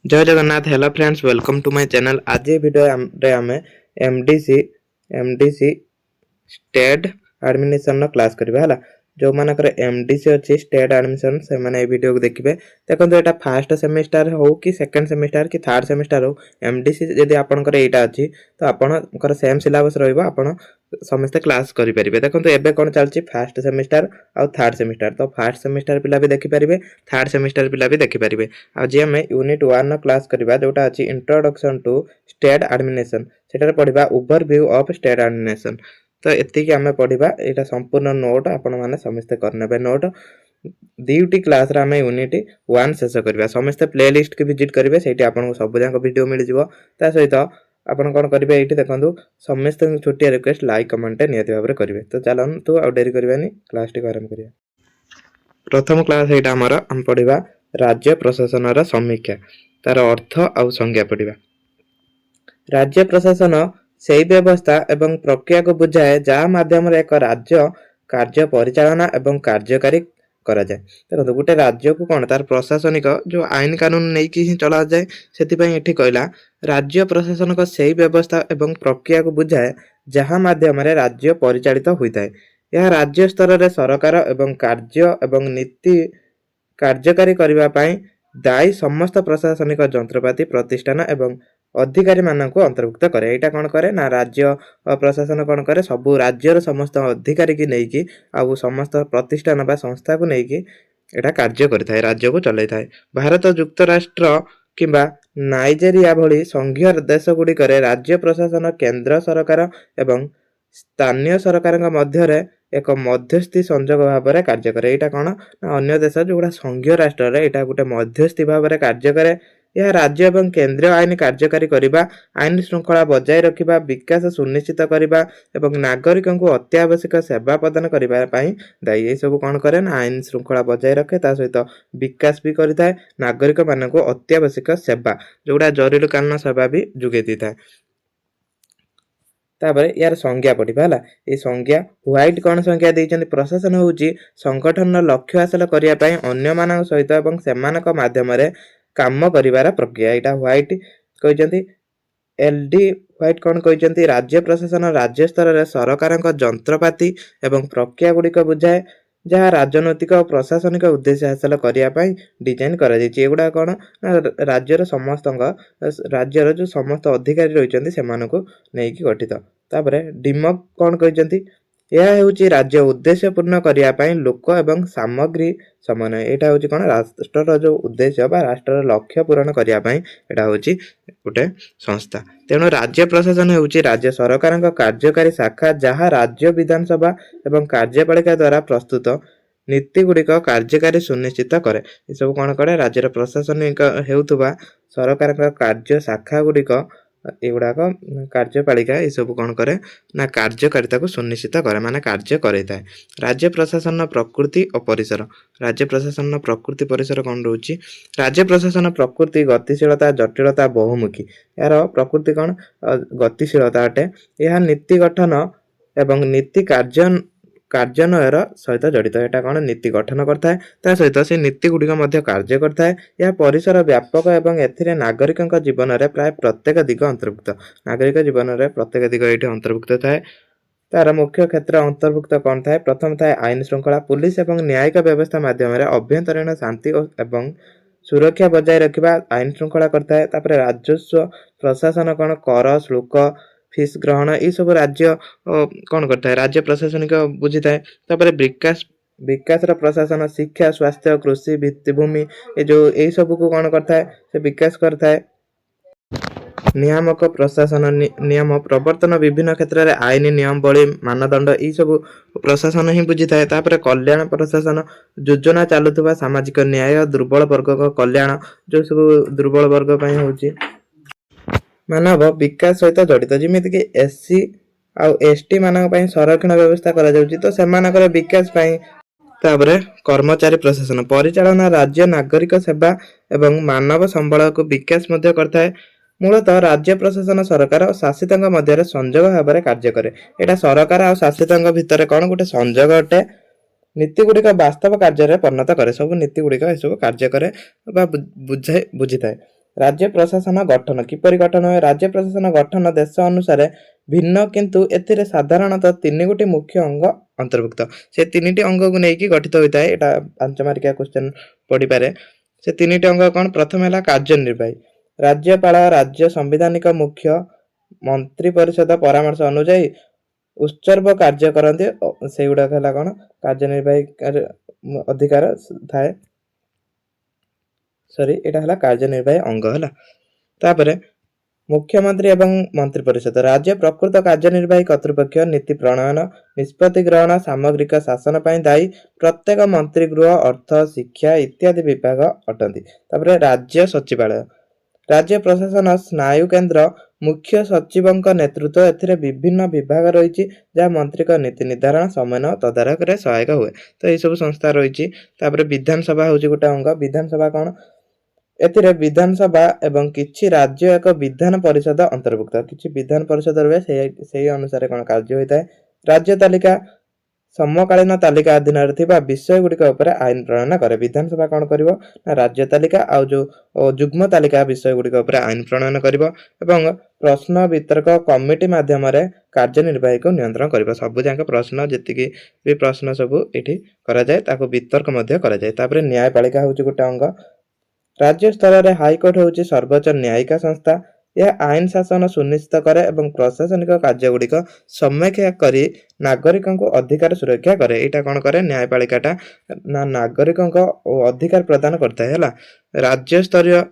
जय Jagannath. Hello friends, welcome to my channel. आज ये वीडियो रे आमे एमडीसी स्टेट एडमिनिस्ट्रेशन क्लास करबा हला। जो मानकर एमडीसी अछि स्टेट एडमिनिस्ट्रेशन से माने ए वीडियो को देखिबे। देखंतु एटा फर्स्ट सेमेस्टर हो कि सेकंड सेमेस्टर कि थर्ड सेमेस्टर हो, एमडीसी यदि आपनकर एटा अछि तो आपनकर सेम सिलेबस रहइबो, आपन समस्त क्लास करि परिबे। देखंतु एबे कोन चलछि फर्स्ट सेमेस्टर आ थर्ड सेमेस्टर, तो फर्स्ट सेमेस्टर पिला भी देखि परिबे, थर्ड सेमेस्टर पिला भी देखि परिबे। आज हमें यूनिट 1 क्लास करबा जोटा अछि इंट्रोडक्शन टू स्टेट एडमिनिस्ट्रेशन। सेटार पढिबा ओवरव्यू ऑफ स्टेट एडमिनिस्ट्रेशन। तो एति कि हमें पढिबा, एटा संपूर्ण नोट आपण माने समस्त करनेबे। नोट दुईटी क्लास रे हमें यूनिट 1 शेष करबा। समस्त प्लेलिस्ट के विजिट करिवे, सेठी आपन सब जाक वीडियो मिल जिवो। ता सहित आपण कोन करिवे, एठी देखंतु समस्त छोटिया रिक्वेस्ट लाइक कमेंट नियति भाबरे करिवे। तो चलन तो आ डेरी करबानी, क्लास टी आरंभ करिया। प्रथम क्लास एटा हमर हम पढिबा राज्य प्रशासन समीक्षा, तार अर्थ आ संज्ञा पढ़ा। राज्य प्रशासन से व्यवस्था एवं प्रक्रिया को बुझाए जहाँ माध्यम एक राज्य कार्य परिचालना एवं कार्यकारी करा जाए। देखो गोटे राज्य को कौन तार प्रशासनिक जो आईन कानून नहीं कि चला जाए, से कहला राज्य प्रशासन को से व्यवस्था एवं प्रक्रिया को बुझाए जहाँ माध्यम राज्य परिचालित होता है। यह राज्य स्तर में सरकार एवं कार्य एवं नीति कार्यकारी करने दायी समस्त प्रशासनिक जंत्रपाति प्रतिष्ठान एवं अधिकारी मानक अंतर्भुक्त करे। एटा कौन करे ना, राज्य प्रशासन कौन करे, सबू राज्यर समस्त अधिकारी की नहीं आउ समस्त प्रतिष्ठान बा संस्था को नहीं एटा कार्य करिथाय, राज्य को चलै थाय। भारत युक्तराष्ट्र किंबा नाइजेरिया भली संघीय देश गुडी करे राज्य प्रशासन केंद्र सरकार एवं स्थानीय सरकार मध्य एक मध्यस्थी संजोग भाव में कार्य करे। एटा कौन ना, अन्य देश जो संघीय राष्ट्र रे एटा गोटे मध्यस्थी भाव में कार्य करे। यह राज्य एवं केंद्रीय आईन कार्यकारी करिबा, आईन श्रृंखला बजाय रखिबा, विकास सुनिश्चित करिबा एवं नागरिकों को अत्यावश्यक सेवा प्रदान करिबा पई दायी। ए सब कोन करे ना, आईन श्रृंखला बजाय रखे, ता सहित विकास भी करिथाय, नागरिक मानक अत्यावश्यक सेवा जोड़ा जरूरीकालीन सेवा भी जुगे दिथाय। तापर यार संज्ञा पढ़िबा हला। ए संज्ञा व्हाइट कौन संज्ञा देइछन, प्रशासन होउची संगठन लक्ष्य हासिल करिया पई अन्य मानक सहित एवं सेमानक माध्यम रे काम करिवार प्रक्रिया। एटा व्हाइट कहिसंती। एलडी व्हाइट कौन कहिसंती, राज्य प्रशासन राज्य स्तर रे सरकारक जंत्रपाति एवं प्रक्रिया गुडी को बुझाए जहाँ राजनैतिक और प्रशासनिक उद्देश्य हासिल करिया पई डिजाइन करा जायछि। एगुडा कौन ना, राज्यर राज्यर जो समस्त अधिकारी रहिसंती सेमानकु नेकी गठित। तापरे डिमक कौन कहिसंती, यह होउची राज्य उद्देश्य पूर्ण करिया पई लोक एवं सामग्री समन्वय। एटा होउची कोन, राष्ट्रर जो उद्देश्य बा राष्ट्रर लक्ष्य पूर्ण करिया पई एटा होउची गोटे संस्था। तेणु राज्य प्रशासन होउची राज्य सरकारक कार्यकारी शाखा जहाँ राज्य विधानसभा एवं कार्यपालिका द्वारा प्रस्तुत नीति गुड़िक कार्यकारी सुनिश्चित करे। ये सब कौन करे, राज्यर प्रशासनिक हेउथुबा सरकार कार्य शाखा गुड़िक एगुड़ाक कार्यपालिका ये सब कौन करे ना, कार्यकारिता को सुनिश्चित करे, माने कार्य करैताय। राज्य प्रशासन प्रकृति और परिसर। राज्य प्रशासन प्रकृति परिसर कौन रोची, राज्य प्रशासन प्रकृति गतिशीलता जटिलता बहुमुखी। यार प्रकृति कौन, गतिशीलता अटे। यह नीति गठन एवं नीति कार्यान्वयर सहित जड़ित। एटा कौन, नीति गठन करता है, ता सहित से नीति गुड़िक मध्य कार्य करता है। यह परिसर व्यापक एवं एथिरे नागरिकଙ୍କ जीवन रे प्राय प्रत्येक दिग अंतर्भुक्त। नागरिक जीवन रे प्रत्येक दिग एठी अंतर्भुक्त थाए। तार मुख्य क्षेत्र अंतर्भुक्त कौन थाए, प्रथम थाए आईन श्रृंखला, पुलिस एवं न्यायिक व्यवस्था माध्यम रे अभ्यंतरीण शांति एवं सुरक्षा बजाय रखिबा आईन श्रृंखला करता है। तापर राजस्व प्रशासन कौन, कर शुल्क फीस ग्रहण ये सब राज्य कौन करता है, राज्य प्रशासनिक बुझी थाए। तापर विकास प्रशासन शिक्षा स्वास्थ्य कृषि भित्तिभूमि ये जो यही सब को कौन करता है, से विकास करता है। नियामक प्रशासन नियम प्रवर्तन विभिन्न क्षेत्र में आईन नियम बड़ी मानदंड ये सब प्रशासन ही बुझी थाए। तापर कल्याण प्रशासन योजना चालुवा सामाजिक न्याय दुर्बल वर्ग का कल्याण, जो सब दुर्बल वर्ग पई होची मानव विकास सहित जड़ित, जमीती कि एससी आउ एसटी मानक पई संरक्षण व्यवस्था करा जाउची, तो सेमानकर विकास पई। तापरे कर्मचारी प्रशासन परिचालना राज्य नागरिक सेवा एवं मानव संबल को विकास मध्य करता है। मूलतः राज्य प्रशासन सरकार और शासित मध्य संजोग भाव में कार्य करे। एटा सरकार और शासित भितर कौन गोटे संजोग अटे, नीति गुड़िक वास्तव कार्य परिणत करे। सब नीति गुड़िक सब कार्य करे बुझी थाए। राज्य प्रशासन गठन किपरि गठन हुए राज्य प्रशासन गठन देश अनुसार भिन्न किंतु एथिरे साधारणतः 3 गोटी मुख्य अंग अंतर्भुक्त से 3टी अंग को नेकी गठित होता है। एटा 5 मार्किया क्वेश्चन पड़ी पारे। से 3टी अंग कौन प्रथम है कार्यनिर्वाही राज्यपाल राज्य संवैधानिक मुख्य मंत्री परिषद परामर्श अनुଯାयी उत्सर्ग कार्य करते से गुडा कौन कार्यनिर्वाही अधिकार थाए सॉरी एटा हला कार्यनिर्वाही अंग हला। तापरे मुख्यमंत्री एवं मंत्री परिषद राज्य प्रकृत कार्यनिर्वाही कर्तृपक्ष नीति प्रणयन निष्पत्ति ग्रहण सामग्रिक शासन पर दायी प्रत्येक मंत्री गृह अर्थ शिक्षा इत्यादि विभाग अटंती। तापरे राज्य सचिवालय राज्य प्रशासन स्नायु केन्द्र मुख्य सचिवंक नेतृत्व एथिरे विभिन्न विभाग रही जहाँ मंत्री का नीति निर्धारण समन्वय तदारख रे सहायक हुए। तो ये सब संस्था रही। तापरे विधानसभा हूँ गोटे अंग विधानसभा कौन एथिरे विधानसभा एवं किछि राज्य एक विधान परिषद अंतर्भुक्त किछि विधान परिषद रहे से अनुसार कौन कार्य होता है। राज्य तालिका समकालीन तालिका अधीन विषय गुड़िक आईन प्रणयन करे। विधानसभा कौन करिवो ना राज्य तालिका आ जो जुग्म तालिका विषय गुड़िक आईन प्रणयन करिवो एवं प्रश्न वितर्क कमिटी माध्यम रे कार्यनिर्वाही को नियंत्रण करिवो। सब जाक प्रश्न जेतिकी भी प्रश्न सब एठी करा जाय ताको वितर्क मध्य करा जाय। तापरे न्यायपालिका होची गोटे अंग राज्य स्तर में हाईकोर्ट होची सर्वोच्च न्यायिक संस्था यह आईन शासन सुनिश्चित करे एवं प्रशासनिक कार्य गुड़िक समीक्षा करी नागरिकों को अधिकार सुरक्षा करे। एटा कौन करे न्यायपालिकाटा ना नागरिकों को अधिकार प्रदान करता है। राज्य स्तरीय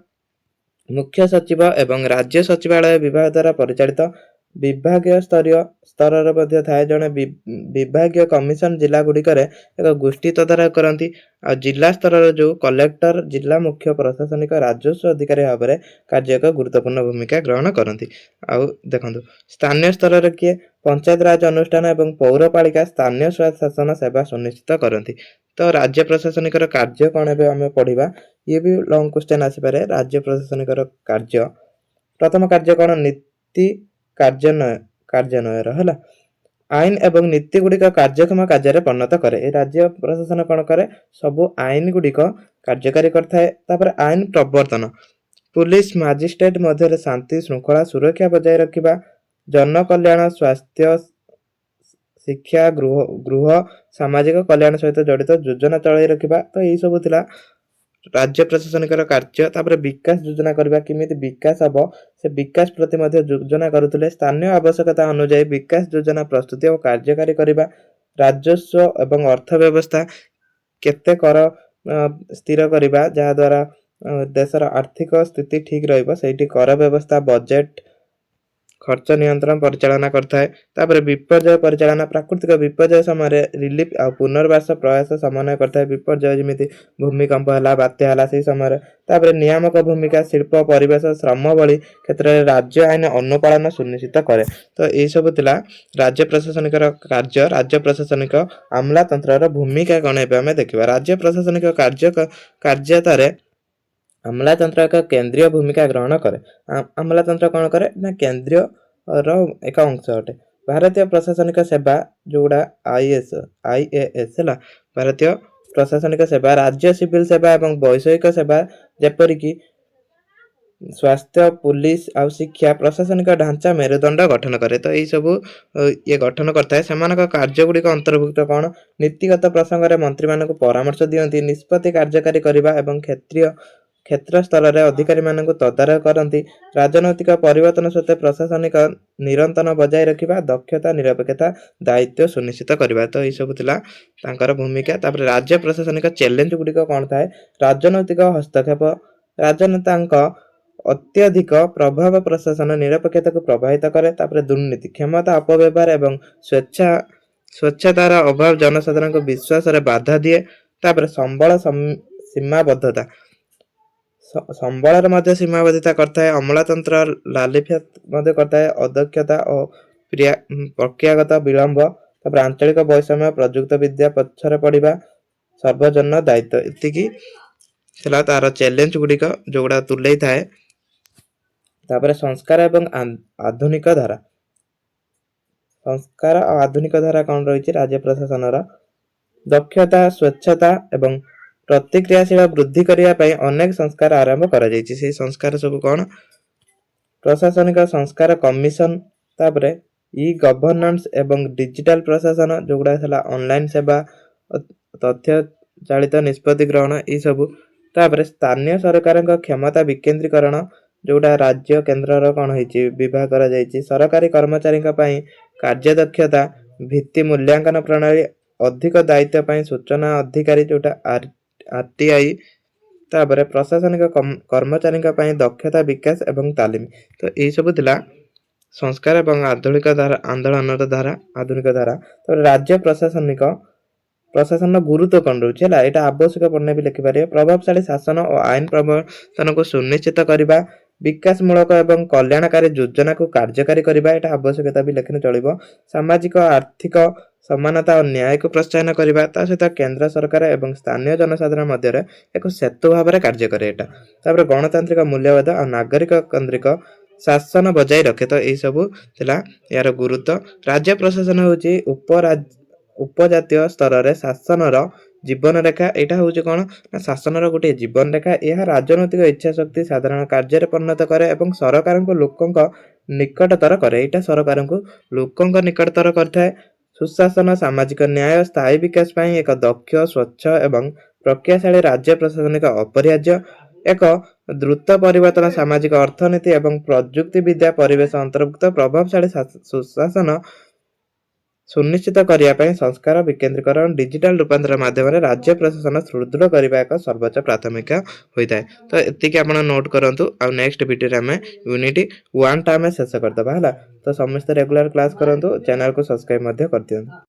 मुख्य सचिव एवं राज्य सचिवालय विभाग द्वारा परिचालित विभागीय स्तर मध्य थाए जड़े विभागीय कमिशन जिला गुड़िक एक गोष्ठी तदारख करती। आ जिला स्तर जो कलेक्टर जिला मुख्य प्रशासनिक राजस्व अधिकारी भाव में कार्य एक गुरुत्वपूर्ण भूमिका ग्रहण करती। आउ देखो स्थानीय स्तर में किए पंचायत राज अनुष्ठान एवं पौरपालिका स्थानीय स्वायत्त शासन सेवा सुनिश्चित करती। तो राज्य प्रशासनिक कार्य कौन है आम पढ़ा ये भी लॉन्ग क्वेश्चन आसीपे। राज्य प्रशासनिक कार्य प्रथम कार्य कौन नीति कार्यान्वय है आईन एवं नीति गुड़िक कार्यक्षम कार्य परिणत करे। राज्य प्रशासन कौन करे सबु आईन गुड़िक कार्यकारी करता। आईन प्रवर्तन पुलिस मजिस्ट्रेट मध्य शांति श्रृंखला सुरक्षा बजाय रखा जन कल्याण स्वास्थ्य शिक्षा गृह सामाजिक कल्याण सहित जड़ित योजना चलाई रखा। तो यही सब थिला राज्य प्रशासनिक कार्य। तापर विकास योजना करबा किमिति विकास हबो से विकास प्रति मध्य योजना करुतले स्थानीय आवश्यकता अनुसार विकास योजना प्रस्तुति और कार्यकारी करबा राजस्व एवं अर्थ व्यवस्था केते कर स्थिर करबा जहा द्वारा देशर आर्थिक स्थिति ठीक रहइबो सेठी कर व्यवस्था बजेट खर्च नियंत्रण परिचालना करता है। तापर विपर्यय परिचालना प्राकृतिक विपर्यय समय रिलीफ आ पुनर्वास प्रयास समन्वय करता है। विपर्यय जमिति भूमिकंप है बात्या है से समय तापर नियामक भूमिका शिल्प परिवेश श्रम भली क्षेत्र में राज्य आईन अनुपालन सुनिश्चित करे। तो यही सब थिला राज्य प्रशासनिक कार्य। राज्य प्रशासनिक आमलातंत्र भूमिका कौन है आम देखा। राज्य प्रशासनिक कार्यतारे आमलातंत्र एक केंद्रीय भूमिका ग्रहण करे। आमलातंत्र कौन करे ना केंद्रीय एक अंश अटे। भारतीय प्रशासनिक सेवा जोड़ा आईएएस है भारतीय प्रशासनिक सेवा राज्य सिविल सेवा एवं वैषयिक सेवा जेपरिक स्वास्थ्य पुलिस आ शिक्षा प्रशासनिक ढांचा मेरुदंड गठन करे। तो यही सब ये गठन करता है। सेमानक कार्य गुड़िक अंतर्भुक्त कौन नीतिगत प्रसंग में मंत्री मानक परामर्श दियंती निष्पत्ति कार्यकारी करबा एवं क्षेत्र स्तर में अधिकारी मानक तदारख करती। राजनैतिक परिवर्तन सत्वे प्रशासनिक निरंतन बजाय रखा दक्षता निरपेक्षता दायित्व सुनिश्चित करबा। तो यही सब थिला तांकर भूमिका। तापर राज्य प्रशासनिक चैलेंज गुड़िक कौन थाए राजनैतिक हस्तक्षेप राजनेता अत्यधिक प्रभाव प्रशासन निरपेक्षता को प्रभावित करे। तापर दुर्नीति क्षमता अपव्यवहार एवं स्वच्छतार अभाव जनसाधारण को विश्वास रे बाधा दिए। तापर संबल सीमाबद्धता संबल मध्य सीमाबद्धता करता है। अमलातंत्र लालिफिया मध्य करता है अदक्षता और प्रक्रियागत विलंब। तापर आंचलिक वैषम्य प्रयुक्त विद्या पछरे पड़ा सर्वजन दायित्व इतिकी तार चैलेंज गुड़िक जोड़ा तुले थाए। तापर संस्कार एवं आधुनिक धारा संस्कार और आधुनिक धारा कौन रही राज्य प्रशासन दक्षता स्वच्छता एवं ପ୍ରତିକ୍ରିୟାଶୀଳ ବୃଦ୍ଧି କରିବା ପାଇଁ ଅନେକ ସଂସ୍କାର ଆରମ୍ଭ କରାଯାଇଛି। ସେଇ ସଂସ୍କାର ସବୁ କ'ଣ? ପ୍ରଶାସନିକ ସଂସ୍କାର କମିଶନ, ତାପରେ ଇ ଗଭର୍ଣ୍ଣାନ୍ସ ଏବଂ ଡିଜିଟାଲ ପ୍ରଶାସନ, ଯୋଉଗୁଡ଼ା ହେଲା ଅନଲାଇନ ସେବା, ତଥ୍ୟ ଚାଳିତ ନିଷ୍ପତ୍ତି ଗ୍ରହଣ, ଏସବୁ। ତାପରେ ସ୍ଥାନୀୟ ସରକାରଙ୍କ କ୍ଷମତା ବିକେନ୍ଦ୍ରୀକରଣ, ଯୋଉଟା ରାଜ୍ୟ କେନ୍ଦ୍ରର କ'ଣ ହେଇଛି ବିଭାଗ କରାଯାଇଛି। ସରକାରୀ କର୍ମଚାରୀଙ୍କ ପାଇଁ କାର୍ଯ୍ୟଦକ୍ଷତା ଭିତ୍ତି ମୂଲ୍ୟାଙ୍କନ ପ୍ରଣାଳୀ, ଅଧିକ ଦାୟିତ୍ୱ ପାଇଁ ସୂଚନା ଅଧିକାରୀ, ଯୋଉଟା RTI। ତାପରେ ପ୍ରଶାସନିକ କର୍ମଚାରୀଙ୍କ ପାଇଁ ଦକ୍ଷତା ବିକାଶ ଏବଂ ତାଲିମ। ତ ଏଇସବୁ ଥିଲା ସଂସ୍କାର ଏବଂ ଆନ୍ଦୋଳନର ଧାରା, ଆଧୁନିକ ଧାରା। ତାପରେ ରାଜ୍ୟ ପ୍ରଶାସନର ଗୁରୁତ୍ୱ କ'ଣ ରହୁଛି ହେଲା, ଏଇଟା ଆବଶ୍ୟକ ପଡ଼ିଲେ ବି ଲେଖିପାରିବେ। ପ୍ରଭାବଶାଳୀ ଶାସନ ଓ ଆଇନ ପ୍ରବର୍ତ୍ତନକୁ ସୁନିଶ୍ଚିତ କରିବା, ବିକାଶମୂଳକ ଏବଂ କଲ୍ୟାଣକାରୀ ଯୋଜନାକୁ କାର୍ଯ୍ୟକାରୀ କରିବା, ଏଇଟା ଆବଶ୍ୟକତା ବି ଲେଖିଲେ ଚଳିବ। ସାମାଜିକ ଆର୍ଥିକ ସମାନତା ଓ ନ୍ୟାୟକୁ ପ୍ରୋତ୍ସାହନ କରିବା, ତା ସହିତ କେନ୍ଦ୍ର ସରକାର ଏବଂ ସ୍ଥାନୀୟ ଜନସାଧାରଣ ମଧ୍ୟରେ ଏକ ସେତୁ ଭାବରେ କାର୍ଯ୍ୟ କରେ ଏଇଟା। ତାପରେ ଗଣତାନ୍ତ୍ରିକ ମୂଲ୍ୟବୋଧ ଆଉ ନାଗରିକ କେନ୍ଦ୍ରିକ ଶାସନ ବଜାୟ ରଖେ। ତ ଏଇସବୁ ଥିଲା ଏହାର ଗୁରୁତ୍ୱ। ରାଜ୍ୟ ପ୍ରଶାସନ ହେଉଛି ଉପଜାତୀୟ ସ୍ତରରେ ଶାସନର ଜୀବନରେଖା। ଏଇଟା ହେଉଛି କ'ଣ ନା ଶାସନର ଗୋଟିଏ ଜୀବନରେଖା। ଏହା ରାଜନୈତିକ ଇଚ୍ଛା ଶକ୍ତି ସାଧାରଣ କାର୍ଯ୍ୟରେ ପରିଣତ କରେ ଏବଂ ସରକାରଙ୍କୁ ଲୋକଙ୍କ ନିକଟତର କରେ। ଏଇଟା ସରକାରଙ୍କୁ ଲୋକଙ୍କ ନିକଟତର କରିଥାଏ। ସୁଶାସନ, ସାମାଜିକ ନ୍ୟାୟ, ସ୍ଥାୟୀ ବିକାଶ ପାଇଁ ଏକ ଦକ୍ଷ, ସ୍ୱଚ୍ଛ ଏବଂ ପ୍ରକ୍ରିୟାଶାଳୀ ରାଜ୍ୟ ପ୍ରଶାସନିକ ଅପରିହାର୍ଯ୍ୟ। ଏକ ଦ୍ରୁତ ପରିବର୍ତ୍ତନ ସାମାଜିକ ଅର୍ଥନୀତି ଏବଂ ପ୍ରଯୁକ୍ତି ବିଦ୍ୟା ପରିବେଶ ଅନ୍ତର୍ଭୁକ୍ତ। ପ୍ରଭାବଶାଳୀ ସୁଶାସନ ସୁନିଶ୍ଚିତ କରିବା ପାଇଁ ସଂସ୍କାର ବିକେନ୍ଦ୍ରୀକରଣ, ଡିଜିଟାଲ ରୂପାନ୍ତର ମାଧ୍ୟମରେ ରାଜ୍ୟ ପ୍ରଶାସନ ସୁଦୃଢ଼ କରିବା ଏକ ସର୍ବୋଚ୍ଚ ପ୍ରାଥମିକ ହୋଇଥାଏ। ତ ଏତିକି ଆପଣ ନୋଟ୍ କରନ୍ତୁ। ଆଉ ନେକ୍ସଟ ଭିଡ଼ିଓରେ ଆମେ ୟୁନିଟ୍ 1ଟା ଆମେ ଶେଷ କରିଦେବା ହେଲା। ତ ସମସ୍ତେ ରେଗୁଲାର କ୍ଲାସ୍ କରନ୍ତୁ, ଚ୍ୟାନେଲକୁ ସବସ୍କ୍ରାଇବ୍ ମଧ୍ୟ କରିଦିଅନ୍ତୁ।